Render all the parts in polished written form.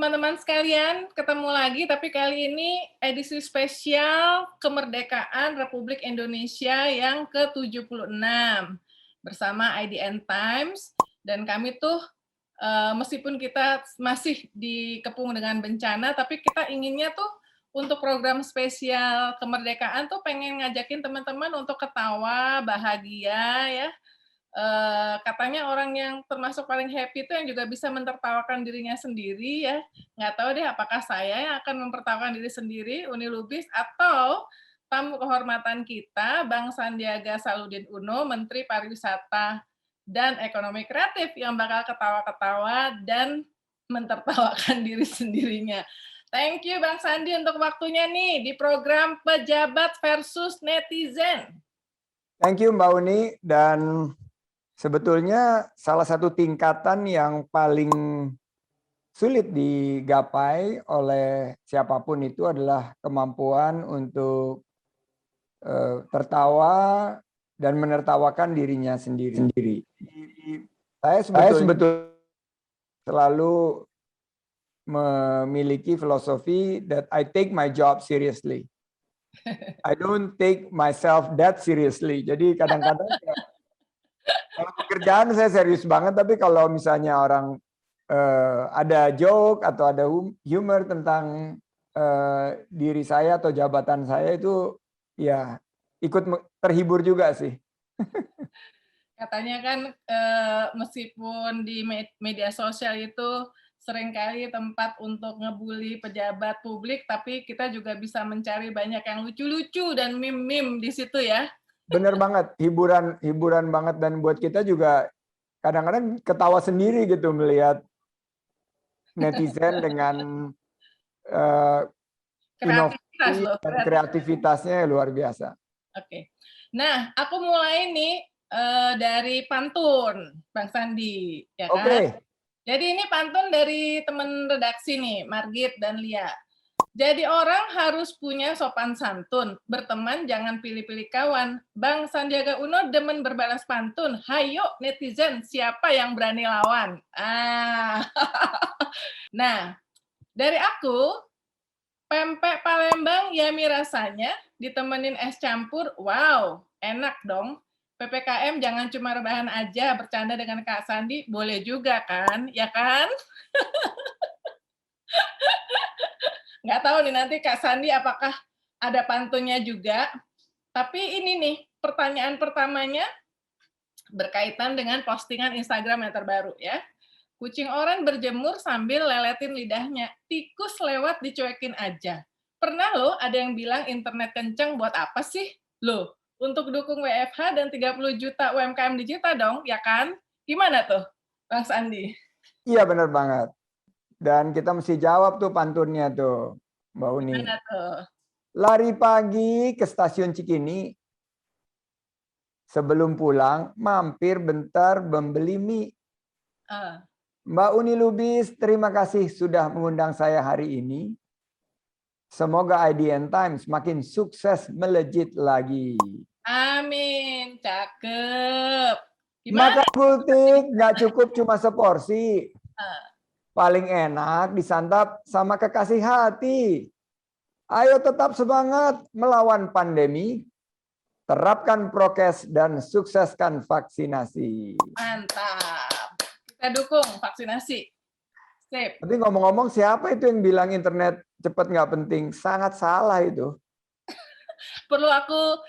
teman-teman sekalian, ketemu lagi, tapi kali ini edisi spesial kemerdekaan Republik Indonesia yang ke-76 bersama IDN Times. Dan kami tuh, meskipun kita masih dikepung dengan bencana, tapi kita inginnya tuh untuk program spesial kemerdekaan tuh pengen ngajakin teman-teman untuk ketawa, bahagia ya. Katanya orang yang termasuk paling happy itu yang juga bisa mentertawakan dirinya sendiri ya. Nggak tahu deh apakah saya yang akan mempertawakan diri sendiri, Uni Lubis, atau tamu kehormatan kita, Bang Sandiaga Salahuddin Uno, Menteri Pariwisata dan Ekonomi Kreatif yang bakal ketawa-ketawa dan mentertawakan diri sendirinya. Thank you Bang Sandi untuk waktunya nih di program Pejabat versus Netizen. Thank you Mbak Uni, dan sebetulnya salah satu tingkatan yang paling sulit digapai oleh siapapun itu adalah kemampuan untuk tertawa dan menertawakan dirinya sendiri. Saya sebetulnya selalu memiliki filosofi that I take my job seriously. I don't take myself that seriously. Jadi kadang-kadang kalau pekerjaan saya serius banget, tapi kalau misalnya orang ada joke atau ada humor tentang diri saya atau jabatan saya, itu ya ikut terhibur juga sih. Katanya kan meskipun di media sosial itu seringkali tempat untuk ngebully pejabat publik, tapi kita juga bisa mencari banyak yang lucu-lucu dan meme-meme di situ ya. Bener banget, hiburan banget, dan buat kita juga kadang-kadang ketawa sendiri gitu melihat netizen dengan inovasi dan kreativitasnya luar biasa. Oke, nah aku mulai nih dari pantun, Bang Sandi, ya kan? Oke. Jadi ini pantun dari teman redaksi nih, Margit dan Lia. Jadi orang harus punya sopan santun, berteman jangan pilih-pilih kawan. Bang Sandiaga Uno demen berbalas pantun. Hayo netizen, siapa yang berani lawan? Nah, dari aku, pempek Palembang yummy rasanya, ditemenin es campur, wow, enak dong. PPKM jangan cuma rebahan aja, bercanda dengan Kak Sandi, boleh juga kan, ya kan? Nggak tahu nih nanti Kak Sandi apakah ada pantunnya juga. Tapi ini nih, pertanyaan pertamanya berkaitan dengan postingan Instagram yang terbaru ya. Kucing oranye berjemur sambil leletin lidahnya, tikus lewat dicuekin aja. Pernah loh ada yang bilang internet kenceng buat apa sih? Loh, untuk dukung WFH dan 30 juta UMKM digital dong, ya kan? Gimana tuh, Bang Sandi? Iya benar banget. Dan kita mesti jawab tuh pantunnya tuh, Mbak Uni. Gimana tuh? Lari pagi ke stasiun Cikini, sebelum pulang mampir bentar membeli mie. Mbak Uni Lubis, terima kasih sudah mengundang saya hari ini. Semoga IDN Times makin sukses melejit lagi. Amin, cakep. Gimana? Makan gultik nggak cukup cuma seporsi. Paling enak disantap sama kekasih hati. Ayo tetap semangat melawan pandemi. Terapkan prokes dan sukseskan vaksinasi. Mantap. Kita dukung vaksinasi. Sip. Tapi ngomong-ngomong, siapa itu yang bilang internet cepat nggak penting? Sangat salah itu. Perlu aku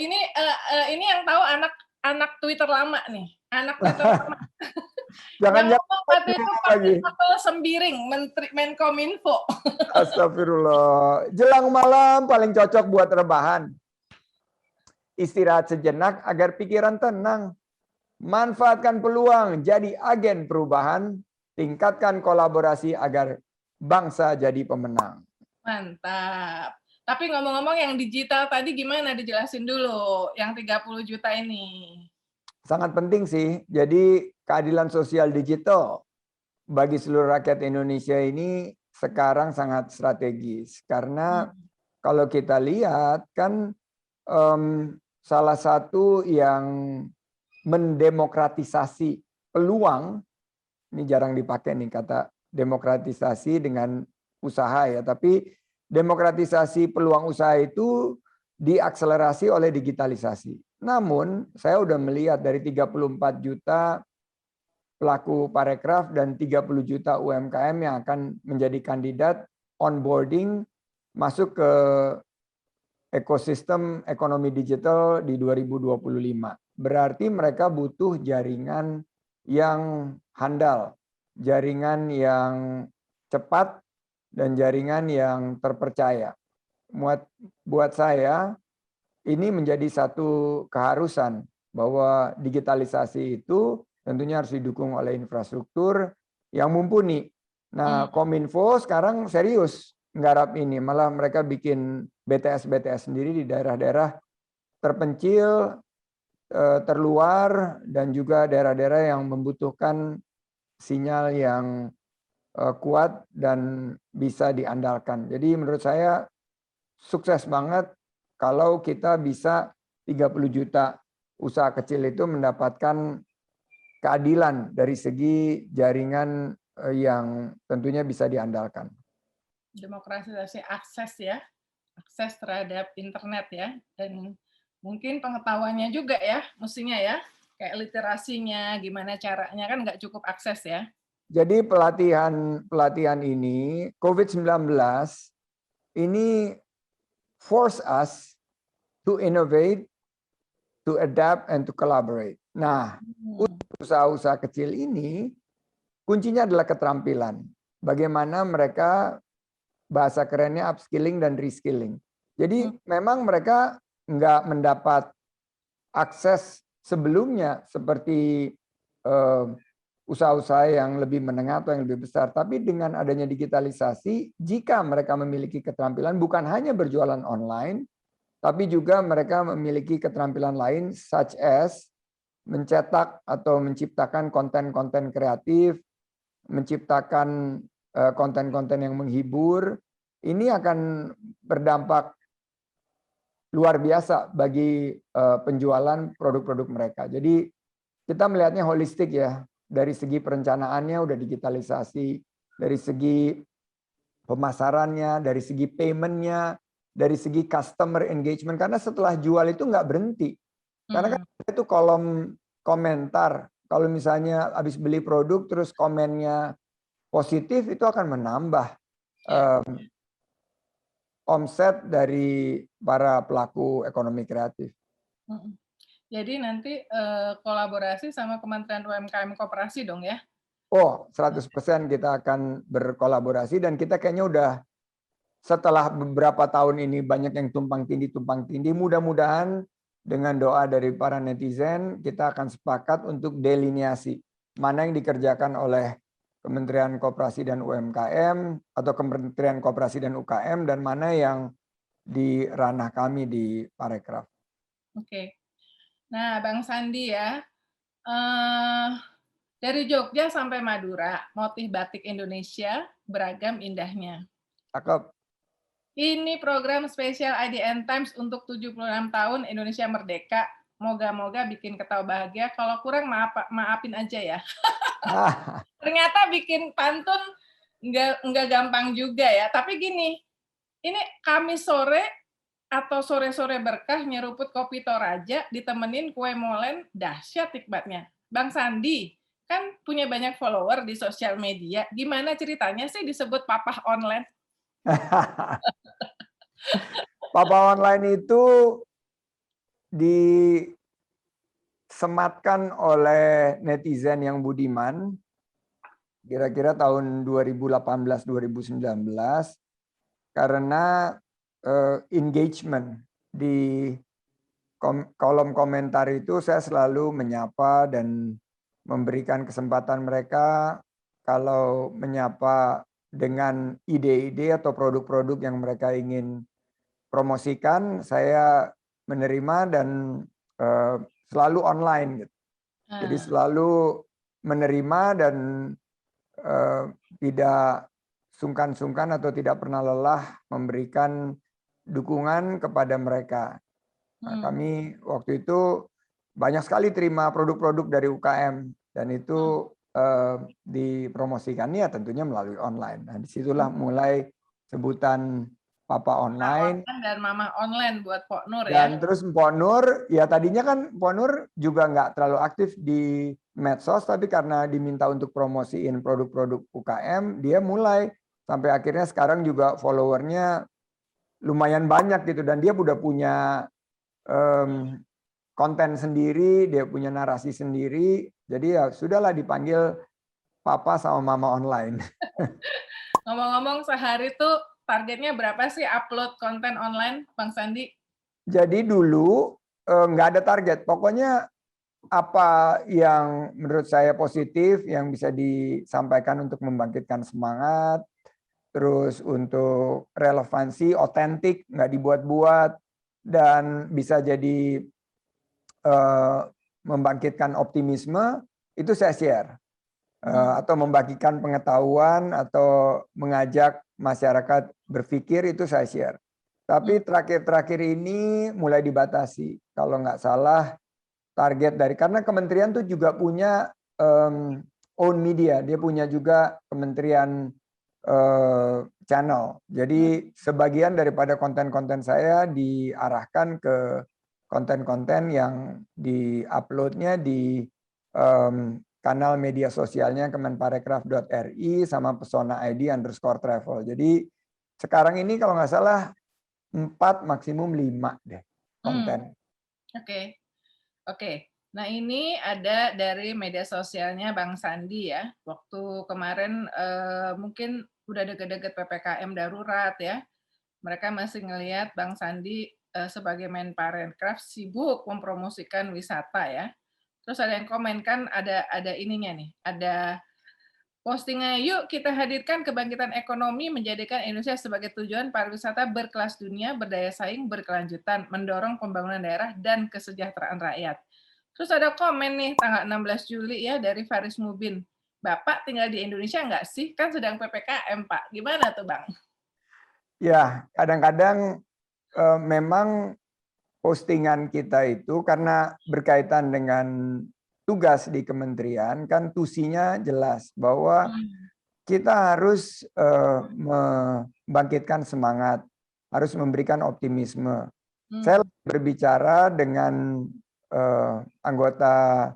ini yang tahu anak Twitter lama nih. Anak Twitter lama. Jangan waktu itu lagi. Sembiring, Menkominfo. Astagfirullah. Jelang malam paling cocok buat rebahan. Istirahat sejenak agar pikiran tenang. Manfaatkan peluang jadi agen perubahan. Tingkatkan kolaborasi agar bangsa jadi pemenang. Mantap. Tapi ngomong-ngomong yang digital tadi gimana? Dijelasin dulu yang 30 juta ini. Sangat penting sih. Jadi keadilan sosial digital bagi seluruh rakyat Indonesia ini sekarang sangat strategis. Karena kalau kita lihat kan salah satu yang mendemokratisasi peluang, ini jarang dipakai nih kata demokratisasi dengan usaha ya, tapi demokratisasi peluang usaha itu diakselerasi oleh digitalisasi. Namun saya udah melihat dari 34 juta pelaku parekraf dan 30 juta UMKM yang akan menjadi kandidat onboarding masuk ke ekosistem ekonomi digital di 2025. Berarti mereka butuh jaringan yang handal, jaringan yang cepat, dan jaringan yang terpercaya. Buat saya, ini menjadi satu keharusan bahwa digitalisasi itu tentunya harus didukung oleh infrastruktur yang mumpuni. Nah, Kominfo sekarang serius nggarap ini, malah mereka bikin BTS sendiri di daerah-daerah terpencil, terluar, dan juga daerah-daerah yang membutuhkan sinyal yang kuat dan bisa diandalkan. Jadi menurut saya sukses banget kalau kita bisa 30 juta usaha kecil itu mendapatkan keadilan dari segi jaringan yang tentunya bisa diandalkan. Demokratisasi akses ya, akses terhadap internet ya, dan mungkin pengetahuannya juga ya, mestinya ya, kayak literasinya, gimana caranya, kan nggak cukup akses ya. Jadi pelatihan ini, COVID-19 ini force us to innovate, to adapt, and to collaborate. Nah, untuk usaha-usaha kecil ini, kuncinya adalah keterampilan. Bagaimana mereka, bahasa kerennya upskilling dan reskilling. Jadi memang mereka nggak mendapat akses sebelumnya seperti usaha-usaha yang lebih menengah atau yang lebih besar. Tapi dengan adanya digitalisasi, jika mereka memiliki keterampilan bukan hanya berjualan online, tapi juga mereka memiliki keterampilan lain such as mencetak atau menciptakan konten-konten kreatif, menciptakan konten-konten yang menghibur, ini akan berdampak luar biasa bagi penjualan produk-produk mereka. Jadi kita melihatnya holistik ya, dari segi perencanaannya udah digitalisasi, dari segi pemasarannya, dari segi paymentnya, dari segi customer engagement. Karena setelah jual itu nggak berhenti. Karena kan itu kolom komentar. Kalau misalnya habis beli produk terus komennya positif, itu akan menambah omset dari para pelaku ekonomi kreatif. Jadi nanti kolaborasi sama Kementerian UMKM Koperasi dong ya? Oh, 100% kita akan berkolaborasi, dan kita kayaknya udah setelah beberapa tahun ini banyak yang tumpang tindih, mudah-mudahan dengan doa dari para netizen kita akan sepakat untuk deliniasi mana yang dikerjakan oleh Kementerian Koperasi dan UMKM atau Kementerian Koperasi dan UKM, dan mana yang di ranah kami di Parekraf. Oke. Nah, Bang Sandi ya, dari Jogja sampai Madura, motif batik Indonesia beragam indahnya. Cakep. Ini program spesial IDN Times untuk 76 tahun Indonesia Merdeka. Moga-moga bikin ketawa bahagia. Kalau kurang maafin aja ya. Ternyata bikin pantun nggak gampang juga ya. Tapi gini, ini Kamis sore atau sore-sore berkah nyeruput kopi Toraja ditemenin kue molen, dahsyat nikmatnya. Bang Sandi kan punya banyak follower di sosial media. Gimana ceritanya sih disebut Papa Online? Papa Online itu disematkan oleh netizen yang budiman kira-kira tahun 2018-2019 karena engagement di kolom komentar itu. Saya selalu menyapa dan memberikan kesempatan mereka kalau menyapa dengan ide-ide atau produk-produk yang mereka ingin promosikan, saya menerima dan selalu online gitu. Jadi selalu menerima dan tidak sungkan-sungkan atau tidak pernah lelah memberikan dukungan kepada mereka. Nah, kami waktu itu banyak sekali terima produk-produk dari UKM, dan itu dipromosikan ya tentunya melalui online. Nah, disitulah mulai sebutan Papa Online. Dan Mama Online buat Pok Nur ya. Dan terus Mpok Nur, ya tadinya kan Mpok Nur juga nggak terlalu aktif di medsos, tapi karena diminta untuk promosiin produk-produk UKM, dia mulai sampai akhirnya sekarang juga followernya lumayan banyak gitu, dan dia udah punya konten sendiri, dia punya narasi sendiri, jadi ya sudahlah dipanggil Papa sama Mama Online. Ngomong-ngomong, sehari tuh targetnya berapa sih upload konten online, Bang Sandi? Jadi dulu nggak ada target, pokoknya apa yang menurut saya positif, yang bisa disampaikan untuk membangkitkan semangat, terus untuk relevansi, otentik, nggak dibuat-buat, dan bisa jadi membangkitkan optimisme, itu saya share. Atau membagikan pengetahuan, atau mengajak masyarakat berpikir, itu saya share. Tapi terakhir-terakhir ini mulai dibatasi. Kalau nggak salah, target dari, karena kementerian tuh juga punya own media, dia punya juga kementerian channel. Jadi sebagian daripada konten-konten saya diarahkan ke konten-konten yang di-uploadnya di kanal media sosialnya kemenparekraf.ri sama pesona_id_travel. Jadi sekarang ini kalau nggak salah 4 maksimum 5 deh konten. Oke. Oke, nah ini ada dari media sosialnya Bang Sandi ya. Waktu kemarin mungkin udah deket-deket PPKM darurat ya. Mereka masih ngelihat Bang Sandi sebagai Menparekraf sibuk mempromosikan wisata ya. Terus ada yang komen kan ada ininya nih, ada postingnya, yuk kita hadirkan kebangkitan ekonomi menjadikan Indonesia sebagai tujuan pariwisata berkelas dunia, berdaya saing, berkelanjutan, mendorong pembangunan daerah dan kesejahteraan rakyat. Terus ada komen nih tanggal 16 Juli ya dari Faris Mubin. Bapak tinggal di Indonesia nggak sih? Kan sedang PPKM, Pak. Gimana tuh, Bang? Ya, kadang-kadang memang postingan kita itu karena berkaitan dengan tugas di kementerian, kan tusinya jelas bahwa kita harus membangkitkan semangat, harus memberikan optimisme. Saya berbicara dengan anggota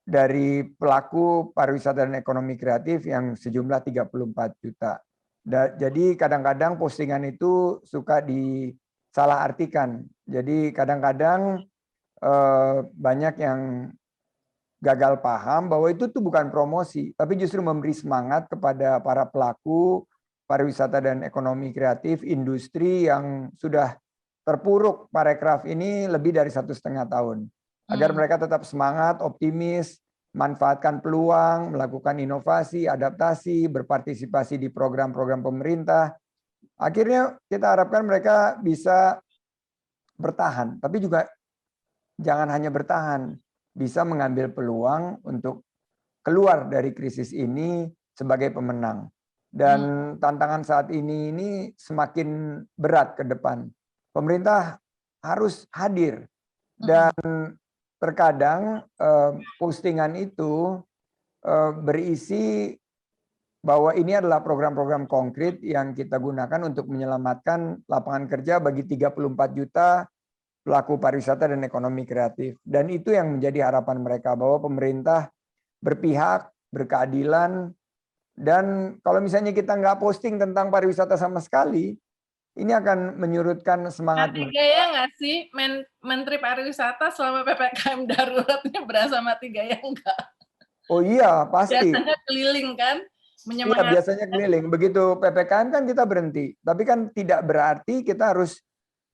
dari pelaku pariwisata dan ekonomi kreatif yang sejumlah 34 juta. Jadi kadang-kadang postingan itu suka disalahartikan. Jadi kadang-kadang banyak yang gagal paham bahwa itu tuh bukan promosi, tapi justru memberi semangat kepada para pelaku pariwisata dan ekonomi kreatif, industri yang sudah terpuruk parekraf ini lebih dari 1,5 tahun. Agar mereka tetap semangat, optimis, manfaatkan peluang, melakukan inovasi, adaptasi, berpartisipasi di program-program pemerintah. Akhirnya kita harapkan mereka bisa bertahan, tapi juga jangan hanya bertahan, bisa mengambil peluang untuk keluar dari krisis ini sebagai pemenang. Dan tantangan saat ini semakin berat ke depan. Pemerintah harus hadir, dan terkadang postingan itu berisi bahwa ini adalah program-program konkret yang kita gunakan untuk menyelamatkan lapangan kerja bagi 34 juta pelaku pariwisata dan ekonomi kreatif. Dan itu yang menjadi harapan mereka, bahwa pemerintah berpihak, berkeadilan, dan kalau misalnya kita nggak posting tentang pariwisata sama sekali, ini akan menyurutkan semangat mereka. Mati gaya nggak sih Menteri Pariwisata selama PPKM daruratnya berasa mati gaya nggak? Oh iya, pasti. Biasanya keliling kan? Iya, biasanya keliling. Begitu PPKM kan kita berhenti. Tapi kan tidak berarti kita harus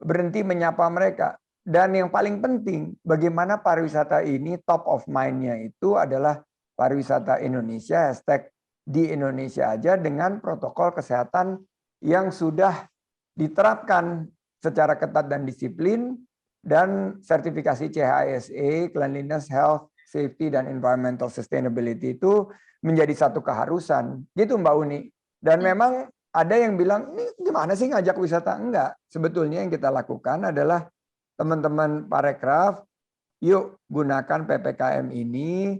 berhenti menyapa mereka. Dan yang paling penting, bagaimana pariwisata ini top of mind-nya itu adalah pariwisata Indonesia, hashtag di Indonesia aja, dengan protokol kesehatan yang sudah diterapkan secara ketat dan disiplin, dan sertifikasi CHSE, Cleanliness, Health, Safety, dan Environmental Sustainability itu menjadi satu keharusan. Gitu Mbak Uni. Dan memang ada yang bilang, ini gimana sih ngajak wisata? Enggak. Sebetulnya yang kita lakukan adalah teman-teman Parekraf, yuk gunakan PPKM ini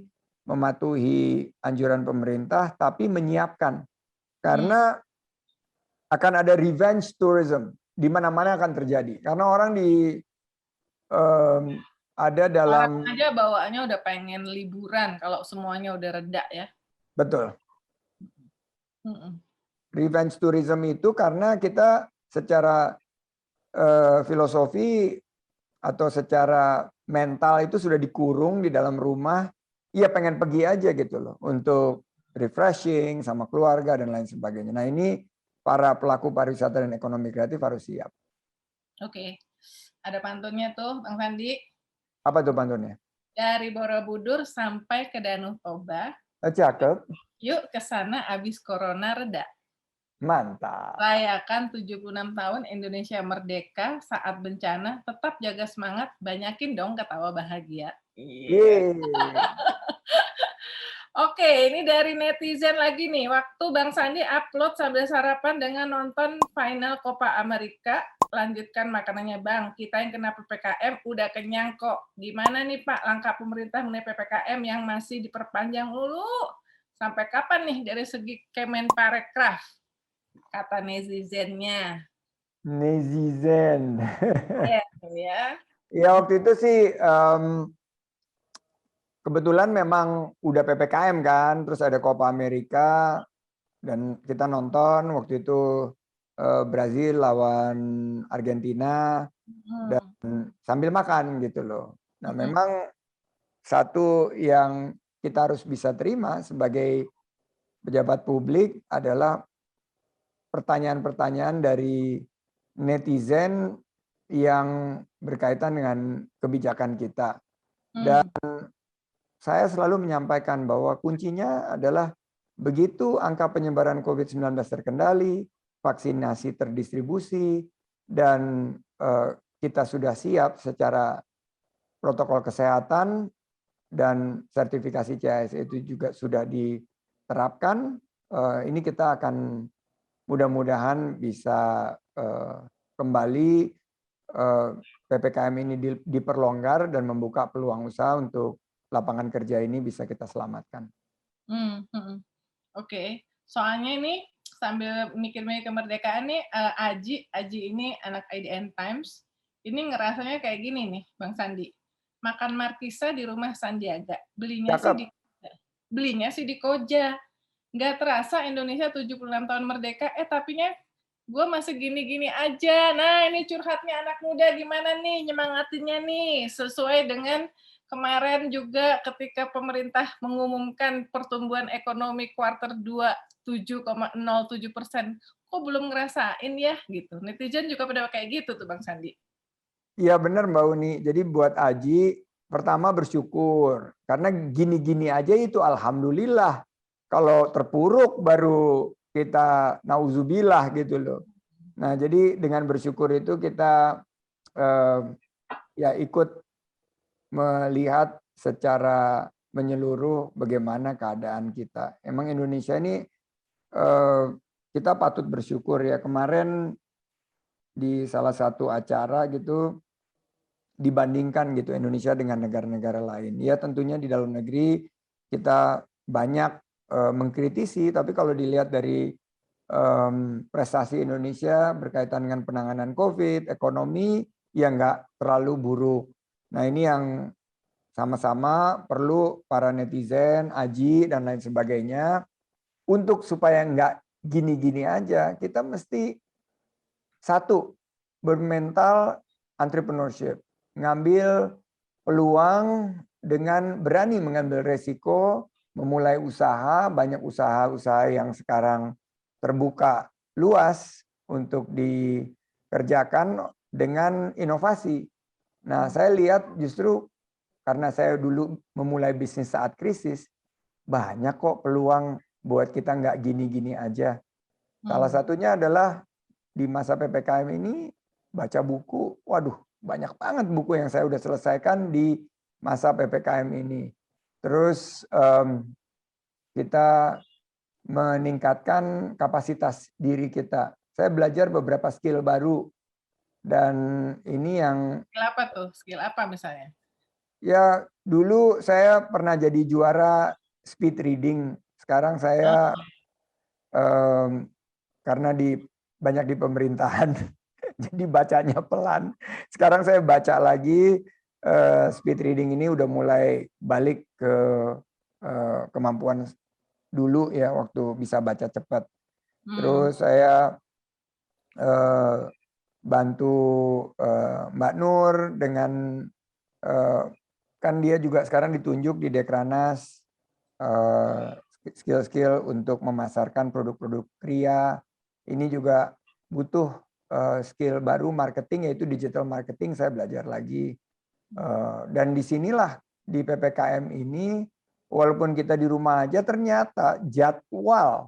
mematuhi anjuran pemerintah, tapi menyiapkan. Karena akan ada revenge tourism, di mana-mana akan terjadi. Karena orang ada dalam... Orang aja bawaannya udah pengen liburan kalau semuanya udah reda ya. Betul. Revenge tourism itu karena kita secara filosofi atau secara mental itu sudah dikurung di dalam rumah, ya pengen pergi aja gitu loh untuk refreshing sama keluarga dan lain sebagainya. Nah ini para pelaku pariwisata dan ekonomi kreatif harus siap. Oke, ada pantunnya tuh Bang Sandi. Apa tuh pantunnya? Dari Borobudur sampai ke Danau Toba. Cakep. Yuk ke sana abis corona reda. Mantap. Rayakan 76 tahun Indonesia merdeka saat bencana, tetap jaga semangat, banyakin dong ketawa bahagia. Oke, ini dari netizen lagi nih. Waktu Bang Sandi upload sambil sarapan dengan nonton final Copa America. Lanjutkan makanannya Bang. Kita yang kena PPKM udah kenyang kok. Gimana nih Pak langkah pemerintah mengenai PPKM yang masih diperpanjang dulu? Sampai kapan nih dari segi Kemenparekraf? Kata netizennya. Netizen. Ya. Ya waktu itu sih kebetulan memang udah PPKM kan, terus ada Copa America dan kita nonton waktu itu Brazil lawan Argentina dan sambil makan gitu loh. Nah memang satu yang kita harus bisa terima sebagai pejabat publik adalah pertanyaan-pertanyaan dari netizen yang berkaitan dengan kebijakan kita. Dan saya selalu menyampaikan bahwa kuncinya adalah begitu angka penyebaran COVID-19 terkendali, vaksinasi terdistribusi, dan kita sudah siap secara protokol kesehatan dan sertifikasi CIS itu juga sudah diterapkan, ini kita akan mudah-mudahan bisa kembali PPKM ini diperlonggar dan membuka peluang usaha untuk lapangan kerja ini bisa kita selamatkan. Oke, soalnya ini sambil mikir-mikir kemerdekaan nih, Aji ini anak IDN Times, ini ngerasanya kayak gini nih, Bang Sandi. Makan markisa di rumah Sandiaga, belinya sih di Koja. Nggak terasa Indonesia 76 tahun merdeka, tapinya gue masih gini-gini aja. Nah, ini curhatnya anak muda gimana nih nyemangatinnya nih, sesuai dengan kemarin juga ketika pemerintah mengumumkan pertumbuhan ekonomi kuartal 2 7,07%. Kok belum ngerasain ya gitu. Netizen juga pada kayak gitu tuh Bang Sandi. Iya benar Mbak Uni. Jadi buat Aji pertama bersyukur karena gini-gini aja itu alhamdulillah. Kalau terpuruk baru kita nauzubillah gitu loh. Nah, jadi dengan bersyukur itu kita ya ikut melihat secara menyeluruh bagaimana keadaan kita. Emang Indonesia ini kita patut bersyukur ya. Kemarin di salah satu acara gitu dibandingkan gitu Indonesia dengan negara-negara lain. Ya tentunya di dalam negeri kita banyak mengkritisi, tapi kalau dilihat dari prestasi Indonesia berkaitan dengan penanganan COVID, ekonomi, ya nggak terlalu buruk. Nah ini yang sama-sama perlu para netizen, Aji, dan lain sebagainya, untuk supaya nggak gini-gini aja, kita mesti satu, bermental entrepreneurship, ngambil peluang dengan berani mengambil resiko, memulai usaha, banyak usaha-usaha yang sekarang terbuka luas untuk dikerjakan dengan inovasi. Nah, saya lihat justru karena saya dulu memulai bisnis saat krisis, banyak kok peluang buat kita nggak gini-gini aja. Salah satunya adalah di masa PPKM ini baca buku. Waduh, banyak banget buku yang saya udah selesaikan di masa PPKM ini. Terus kita meningkatkan kapasitas diri kita. Saya belajar beberapa skill baru dan ini yang skill apa tuh? Skill apa misalnya? Ya, dulu saya pernah jadi juara speed reading. Sekarang saya karena banyak di pemerintahan, jadi bacanya pelan. Sekarang saya baca lagi, speed reading ini udah mulai balik ke kemampuan dulu ya, waktu bisa baca cepat. Terus saya bantu Mbak Nur dengan kan dia juga sekarang ditunjuk di Dekranas, skill-skill untuk memasarkan produk-produk kria. Ini juga butuh skill baru marketing, yaitu digital marketing. Saya belajar lagi. Dan disinilah di PPKM ini, walaupun kita di rumah aja, ternyata jadwal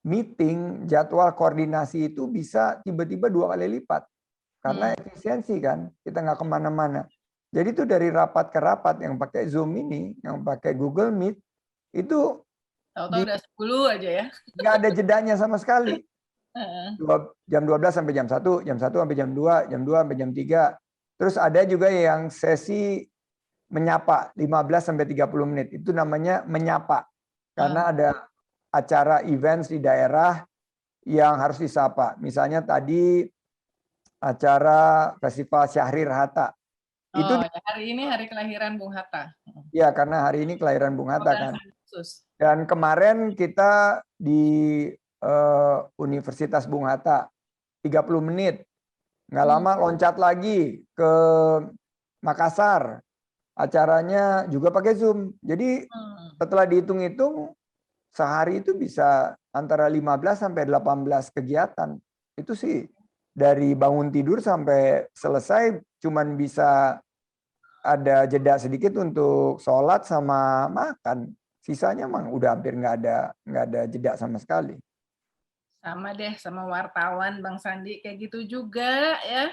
meeting, jadwal koordinasi itu bisa tiba-tiba 2 kali lipat. Karena efisiensi kan, kita nggak kemana-mana. Jadi itu dari rapat ke rapat yang pakai Zoom ini, yang pakai Google Meet, itu tahu-tahu udah 10 aja ya. nggak ada jedanya sama sekali. Jam 12 sampai jam 1, jam 1 sampai jam 2, jam 2 sampai jam 3. Terus ada juga yang sesi menyapa 15 sampai 30 menit. Itu namanya menyapa. Karena ada acara events di daerah yang harus disapa. Misalnya tadi acara Festival Syahrir Hatta. Itu Oh, ya, hari ini hari kelahiran Bung Hatta. ya, karena hari ini kelahiran Bung Hatta kan. Agustus. Dan kemarin kita di Universitas Bung Hatta 30 menit. Nggak lama loncat lagi ke Makassar. Acaranya juga pakai Zoom. Jadi setelah dihitung-hitung sehari itu bisa antara 15 sampai 18 kegiatan. Itu sih dari bangun tidur sampai selesai cuman bisa ada jeda sedikit untuk sholat sama makan. Sisanya emang udah hampir nggak ada jeda sama sekali. Sama deh sama wartawan Bang Sandi kayak gitu juga ya.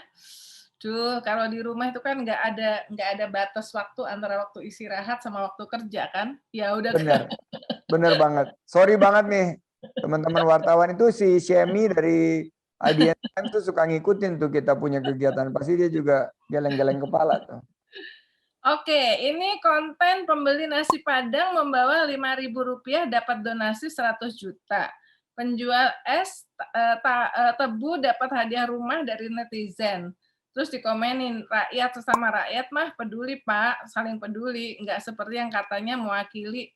Duh, kalau di rumah itu kan nggak ada batas waktu antara waktu istirahat sama waktu kerja kan. Ya udah. Bener banget. Sorry banget nih teman-teman wartawan itu, si Shemi dari IDN Times tuh suka ngikutin tuh kita punya kegiatan. Pasti dia juga geleng-geleng kepala tuh. Oke, ini konten pembeli nasi Padang membawa Rp5.000 dapat donasi 100 juta. Penjual es tebu dapat hadiah rumah dari netizen. Terus dikomenin, rakyat sesama rakyat mah peduli Pak, saling peduli. Nggak seperti yang katanya mewakili,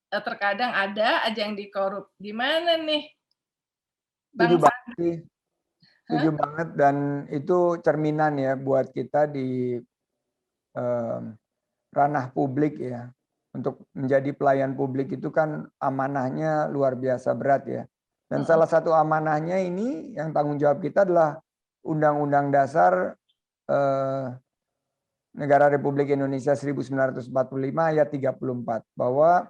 terkadang ada aja yang dikorup. Gimana nih? Setuju Bang banget sih. Setuju banget, dan itu cerminan ya buat kita di ranah publik ya. Untuk menjadi pelayan publik itu kan amanahnya luar biasa berat ya. Dan salah satu amanahnya ini yang tanggung jawab kita adalah Undang-Undang Dasar Negara Republik Indonesia 1945 ayat 34, bahwa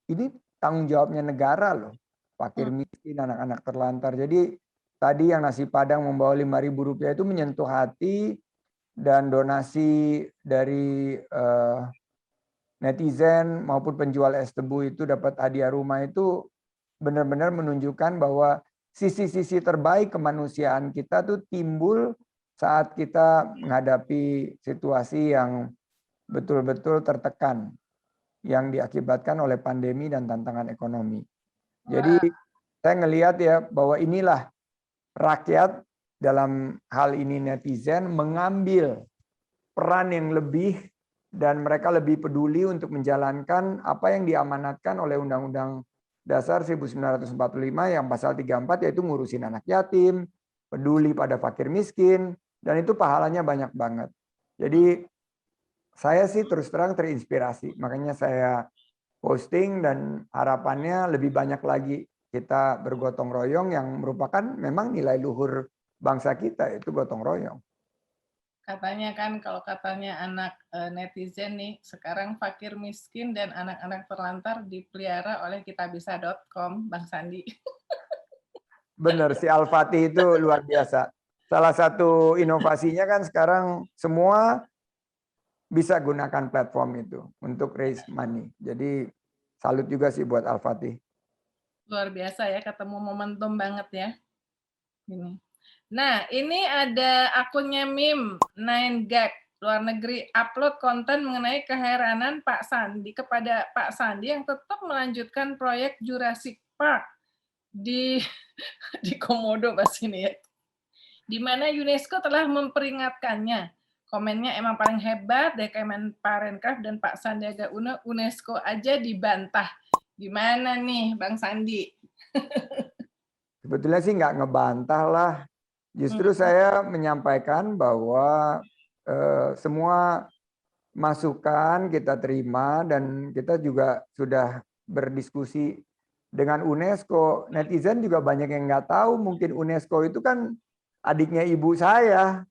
ini tanggung jawabnya negara loh. Fakir miskin, anak-anak terlantar. Jadi tadi yang nasi Padang membawa Rp5.000 itu menyentuh hati, dan donasi dari netizen maupun penjual es tebu itu dapat hadiah rumah, itu benar-benar menunjukkan bahwa sisi-sisi terbaik kemanusiaan kita tuh timbul saat kita menghadapi situasi yang betul-betul tertekan, yang diakibatkan oleh pandemi dan tantangan ekonomi. Jadi saya ngelihat ya bahwa inilah rakyat, dalam hal ini netizen, mengambil peran yang lebih, dan mereka lebih peduli untuk menjalankan apa yang diamanatkan oleh Undang-Undang Dasar 1945 yang pasal 34, yaitu ngurusin anak yatim, peduli pada fakir miskin, dan itu pahalanya banyak banget. Jadi saya sih terus terang terinspirasi, makanya saya posting, dan harapannya lebih banyak lagi kita bergotong royong, yang merupakan memang nilai luhur bangsa kita, itu gotong royong. Katanya kan, kalau katanya anak netizen nih, sekarang fakir miskin dan anak-anak terlantar dipelihara oleh kitabisa.com, Bang Sandi. Benar, si Al-Fatih itu luar biasa. Salah satu inovasinya kan sekarang semua bisa gunakan platform itu untuk raise money. Jadi salut juga sih buat Al-Fatih. Luar biasa ya, ketemu momentum banget ya. Ini. Nah, ini ada akunnya Mim 9gag. luar negeri upload konten mengenai keheranan Pak Sandi kepada Pak Sandi yang tetap melanjutkan proyek Jurassic Park di di Komodo pas ini ya. Di mana UNESCO telah memperingatkannya. Komennya emang paling hebat deh Kemenparekraf dan Pak Sandiaga Uno, UNESCO aja dibantah. Gimana nih Bang Sandi? Sebetulnya sih nggak ngebantah lah. Justru saya menyampaikan bahwa semua masukan kita terima dan kita juga sudah berdiskusi dengan UNESCO. Netizen juga banyak yang nggak tahu mungkin UNESCO itu kan adiknya ibu saya,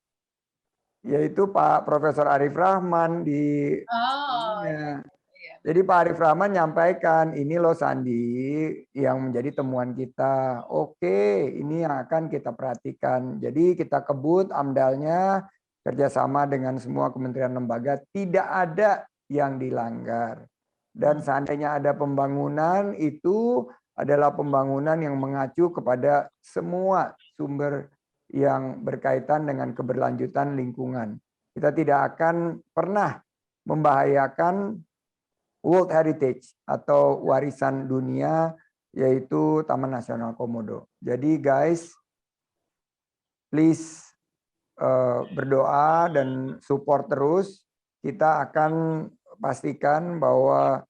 yaitu Pak Profesor Arif Rahman di Oh, ininya. iya. Jadi Pak Arif Rahman menyampaikan, ini loh Sandi yang menjadi temuan kita. Oke, ini yang akan kita perhatikan. Jadi kita kebut AMDAL-nya kerjasama dengan semua kementerian lembaga, tidak ada yang dilanggar. Dan seandainya ada pembangunan, itu adalah pembangunan yang mengacu kepada semua sumber yang berkaitan dengan keberlanjutan lingkungan. Kita tidak akan pernah membahayakan World Heritage atau warisan dunia, yaitu Taman Nasional Komodo. Jadi guys, please berdoa dan support terus. Kita akan pastikan bahwa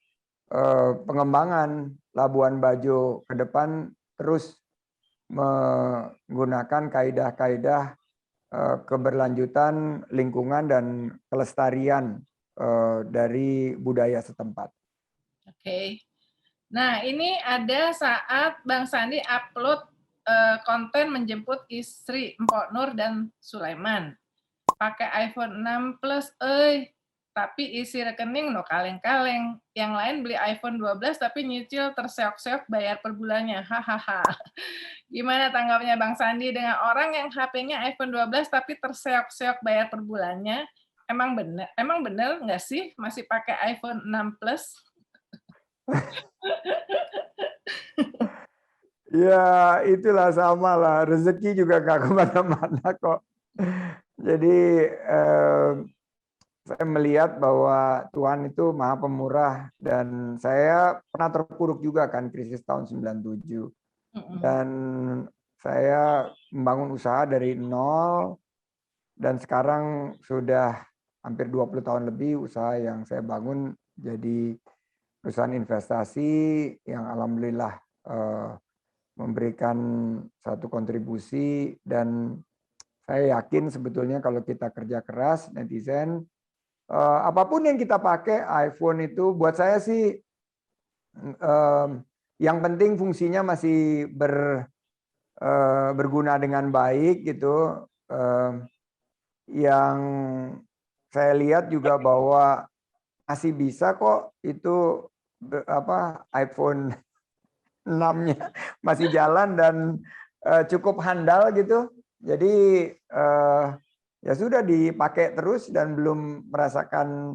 pengembangan Labuan Bajo ke depan terus menggunakan kaidah-kaidah keberlanjutan lingkungan dan kelestarian dari budaya setempat. Oke. Nah, ini ada saat Bang Sandi upload konten menjemput istri Mpok Nur dan Sulaiman. Pakai iPhone 6 Plus, tapi isi rekening no kaleng-kaleng. Yang lain beli iPhone 12 tapi nyicil terseok-seok bayar per bulannya. Hahaha. Gimana tanggapnya Bang Sandi dengan orang yang HP-nya iPhone 12 tapi terseok-seok bayar per bulannya? Emang bener nggak sih masih pakai iPhone 6 Plus? Ya itulah sama lah, rezeki juga gak kemana-mana kok. Jadi saya melihat bahwa Tuhan itu maha pemurah dan saya pernah terpuruk juga kan krisis tahun 97. Dan saya membangun usaha dari nol dan sekarang sudah hampir 20 tahun lebih usaha yang saya bangun jadi perusahaan investasi yang alhamdulillah memberikan satu kontribusi dan saya yakin sebetulnya kalau kita kerja keras netizen apapun yang kita pakai iPhone itu buat saya sih yang penting fungsinya masih berguna dengan baik gitu. Yang saya lihat juga bahwa masih bisa kok itu iPhone 6-nya masih jalan dan cukup handal gitu. Jadi ya sudah dipakai terus dan belum merasakan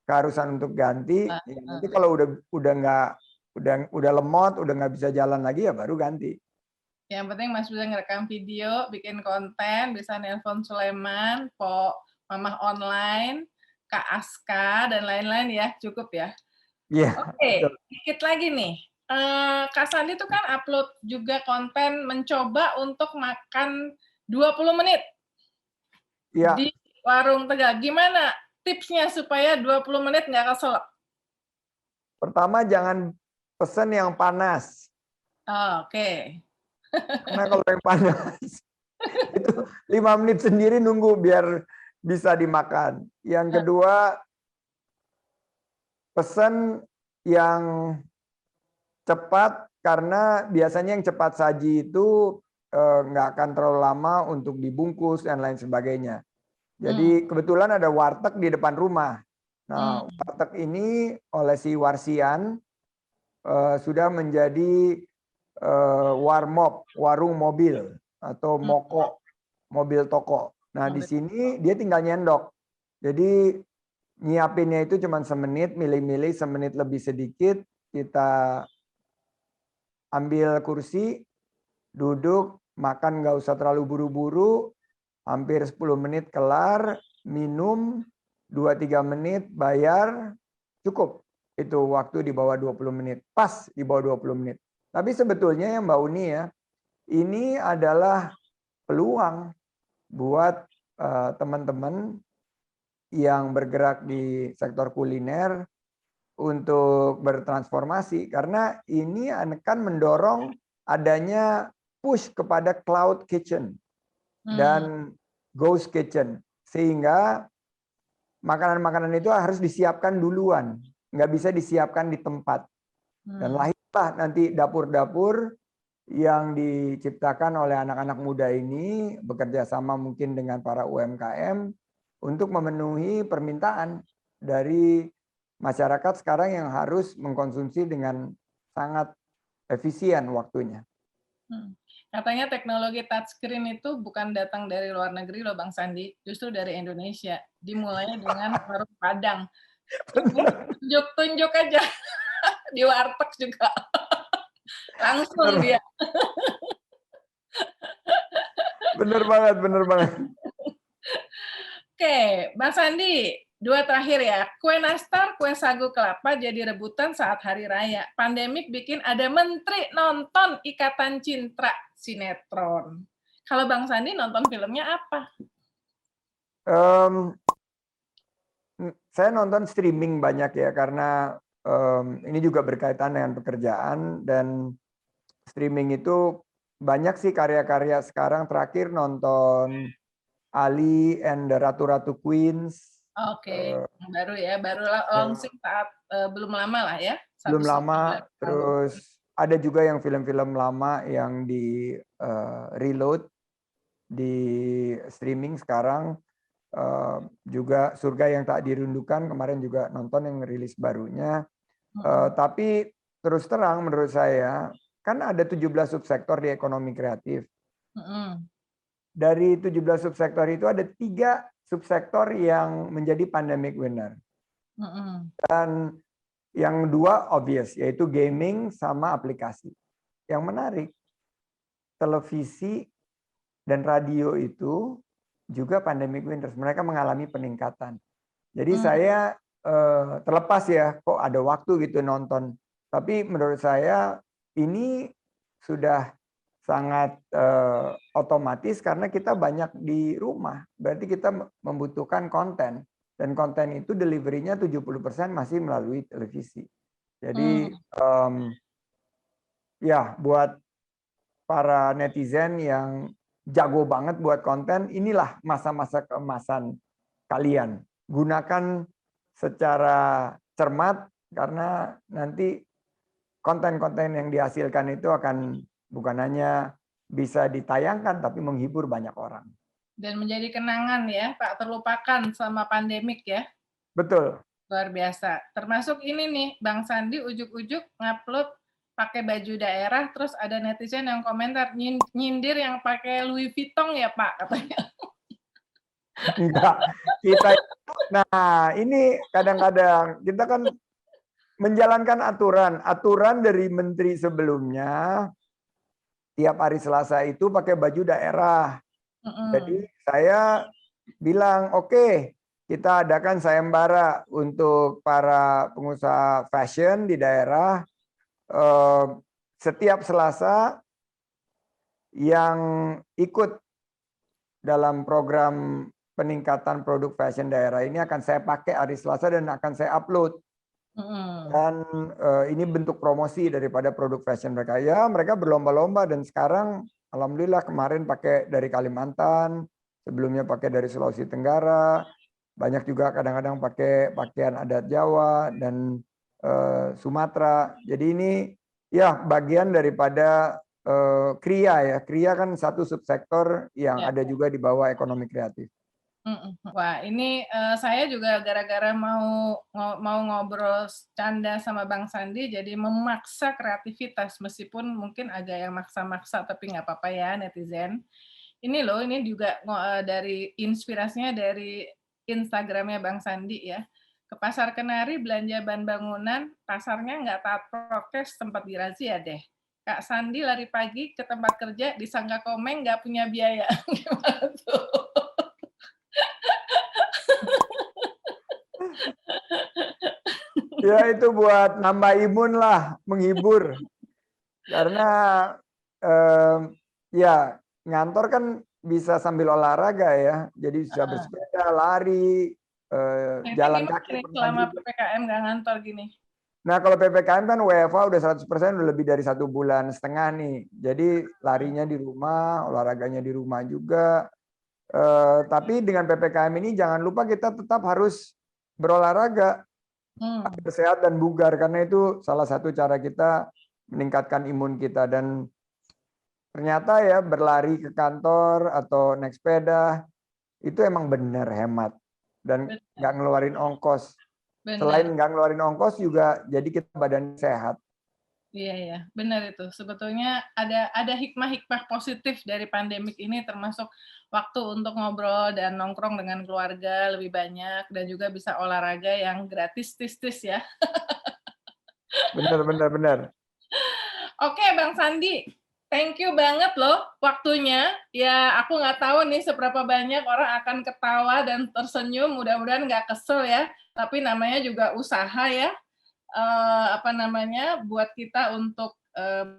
keharusan untuk ganti. Ya, nanti kalau udah lemot, udah nggak bisa jalan lagi ya baru ganti. Yang penting Mas bisa ngerekam video, bikin konten, bisa nelpon Sulaiman, Po Mamah Online, Kak Aska, dan lain-lain ya, cukup ya. Iya. Oke, dikit lagi nih. Kak Sandi itu kan upload juga konten mencoba untuk makan 20 menit Ya. di warung Tegal. Gimana tipsnya supaya 20 menit nggak keselak? Pertama jangan pesen yang panas. Oh, oke. Karena kalau yang panas itu 5 menit sendiri nunggu biar bisa dimakan. Yang kedua pesen yang cepat karena biasanya yang cepat saji itu nggak akan terlalu lama untuk dibungkus dan lain sebagainya. Jadi kebetulan ada warteg di depan rumah. Nah, warteg ini oleh si Warsian sudah menjadi warmop, warung mobil atau moko, mobil toko. Nah, di sini dia tinggal nyendok. Jadi nyiapinnya itu cuma semenit, milih-milih semenit lebih sedikit, kita ambil kursi, duduk, makan nggak usah terlalu buru-buru, hampir 10 menit kelar, minum, 2-3 menit, bayar, cukup. Itu waktu di bawah 20 menit. Pas di bawah 20 menit. Tapi sebetulnya ya Mbak Uni ya, ini adalah peluang buat teman-teman yang bergerak di sektor kuliner untuk bertransformasi. Karena ini akan mendorong adanya push kepada cloud kitchen dan ghost kitchen. Sehingga makanan-makanan itu harus disiapkan duluan. Nggak bisa disiapkan di tempat. Dan lahirlah nanti dapur-dapur yang diciptakan oleh anak-anak muda ini bekerja sama mungkin dengan para UMKM untuk memenuhi permintaan dari masyarakat sekarang yang harus mengkonsumsi dengan sangat efisien waktunya. Katanya teknologi touchscreen itu bukan datang dari luar negeri loh Bang Sandi, justru dari Indonesia. Dimulainya dengan warung Padang. Tunjuk-tunjuk aja di warteg juga. Langsung dia. Bener banget, bener banget. Oke, Bang Sandi, 2 terakhir ya. Kue nastar, kue sagu kelapa jadi rebutan saat hari raya. Pandemik bikin ada menteri nonton Ikatan Cintra sinetron. Kalau Bang Sandi nonton filmnya apa? Saya nonton streaming banyak ya, karena ini juga berkaitan dengan pekerjaan, dan streaming itu banyak sih karya-karya. Sekarang terakhir nonton Ali and the Ratu-Ratu Queens. Oke, baru ya, baru launching saat belum lama lah ya. Belum lama, terus ada juga yang film-film lama yang di reload di streaming sekarang. Juga Surga yang Tak Dirindukan kemarin juga nonton yang rilis barunya. Tapi terus terang menurut saya, kan ada 17 subsektor di ekonomi kreatif. Dari 17 subsektor itu ada 3 subsektor yang menjadi pandemic winner. Dan yang 2 obvious, yaitu gaming sama aplikasi. Yang menarik, televisi dan radio itu juga pandemic winners. Mereka mengalami peningkatan. Jadi saya terlepas ya, kok ada waktu gitu nonton. Tapi menurut saya ini sudah sangat otomatis karena kita banyak di rumah. Berarti kita membutuhkan konten. Dan konten itu delivery-nya 70% masih melalui televisi. Jadi ya buat para netizen yang jago banget buat konten, inilah masa-masa keemasan kalian. Gunakan secara cermat karena nanti konten-konten yang dihasilkan itu akan bukan hanya bisa ditayangkan tapi menghibur banyak orang. Dan menjadi kenangan ya, tak terlupakan selama pandemik ya. Betul. Luar biasa. Termasuk ini nih, Bang Sandi ujuk-ujuk ngupload pakai baju daerah, terus ada netizen yang komentar, nyindir yang pakai Louis Vuitton ya Pak, katanya. Enggak, nah ini kadang-kadang kita kan menjalankan aturan dari menteri sebelumnya, tiap hari Selasa itu pakai baju daerah. Jadi saya bilang, oke, kita adakan sayembara untuk para pengusaha fashion di daerah. Setiap Selasa yang ikut dalam program peningkatan produk fashion daerah ini akan saya pakai hari Selasa dan akan saya upload. Dan ini bentuk promosi daripada produk fashion mereka. Ya, mereka berlomba-lomba dan sekarang alhamdulillah kemarin pakai dari Kalimantan, sebelumnya pakai dari Sulawesi Tenggara, banyak juga kadang-kadang pakai pakaian adat Jawa dan Sumatera. Jadi ini ya bagian daripada Kria ya. Kria kan satu subsektor yang ada juga di bawah ekonomi kreatif. Wah, ini saya juga gara-gara mau ngobrol canda sama Bang Sandi, jadi memaksa kreativitas meskipun mungkin agak yang maksa-maksa, tapi nggak apa-apa ya netizen. Ini loh, ini juga dari inspirasinya dari Instagramnya Bang Sandi ya. Ke Pasar Kenari belanja bahan bangunan, pasarnya nggak taat prokes, sempat dirazia deh. Kak Sandi lari pagi ke tempat kerja, disangka komeng nggak punya biaya. Gimana tuh? Ya itu buat nambah imun lah, menghibur. Karena ya ngantor kan bisa sambil olahraga ya. Jadi bisa bersepeda, lari, Ini jalan gimana kaki nih pernah selama juga. PPKM nggak ngantor gini? Nah kalau PPKM kan WFH udah 100% udah lebih dari 1,5 bulan nih. Jadi larinya di rumah, olahraganya di rumah juga. Tapi dengan PPKM ini jangan lupa kita tetap harus berolahraga agar sehat dan bugar karena itu salah satu cara kita meningkatkan imun kita dan ternyata ya berlari ke kantor atau naik sepeda itu emang benar hemat dan Benar, nggak ngeluarin ongkos. Selain benar. nggak ngeluarin ongkos juga jadi kita badan sehat. Iya ya, benar itu. Sebetulnya ada hikmah-hikmah positif dari pandemik ini termasuk waktu untuk ngobrol dan nongkrong dengan keluarga lebih banyak dan juga bisa olahraga yang gratis tis-tis ya. Benar, benar, benar. Oke, Bang Sandi, thank you banget loh waktunya. Ya, aku nggak tahu nih seberapa banyak orang akan ketawa dan tersenyum. Mudah-mudahan nggak kesel ya. Tapi namanya juga usaha ya. Apa namanya, buat kita untuk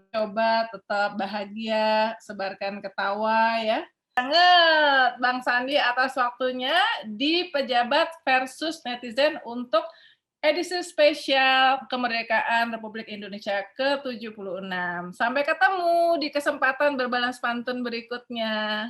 coba tetap bahagia, sebarkan ketawa ya. Banget Bang Sandi atas waktunya di Pejabat versus Netizen untuk edisi spesial kemerdekaan Republik Indonesia ke-76. Sampai ketemu di kesempatan berbalas pantun berikutnya.